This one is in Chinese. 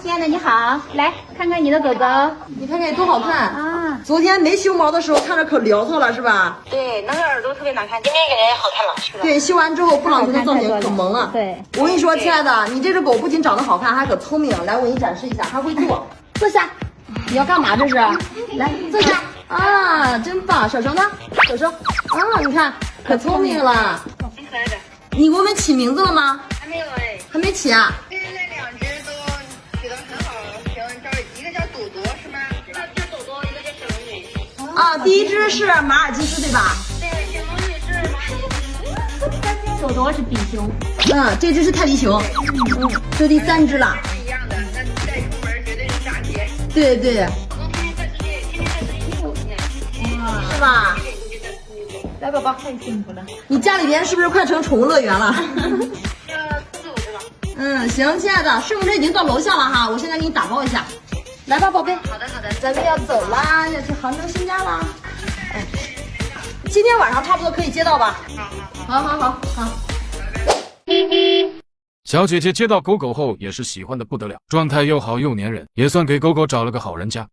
亲爱的你好，来看看你的狗狗。你看看多好看啊！昨天没修毛的时候看着可潦草了，是吧？对，那个耳朵特别难看，今天感觉好看了，是吧？对，修完之后布朗熊的造型可萌了。对，我跟你说，亲爱的，你这只狗不仅长得好看，还可聪明。来，我给你展示一下，还会坐。坐下。你要干嘛？这是？来，坐下。啊，真棒！手手呢？手手。啊，你看，可聪明了。挺可爱的。你给我们起名字了吗？还没有哎。还没起啊？现在两只都取得很好，一个叫朵朵是吗？一个叫朵朵，一个叫小龙女。啊，第一只是马尔济斯，对吧？对，小龙女是马尔济斯。朵朵是比熊。这只是泰迪熊。这第三只了。是一样的，那带出门绝对是炸街。对对。天天在出去，天天在出去呢。是吧？来，宝宝，太幸福了。你家里边是不是快成宠物乐园了？要4、5只吧。行，亲爱的，顺风车已经到楼下了哈，我现在给你打包一下。来吧，宝贝。好的好的。咱们要走啦，要去杭州新家啦。今天晚上差不多可以接到吧？好。小姐姐接到狗狗后也是喜欢的不得了，状态又好又粘人，也算给狗狗找了个好人家。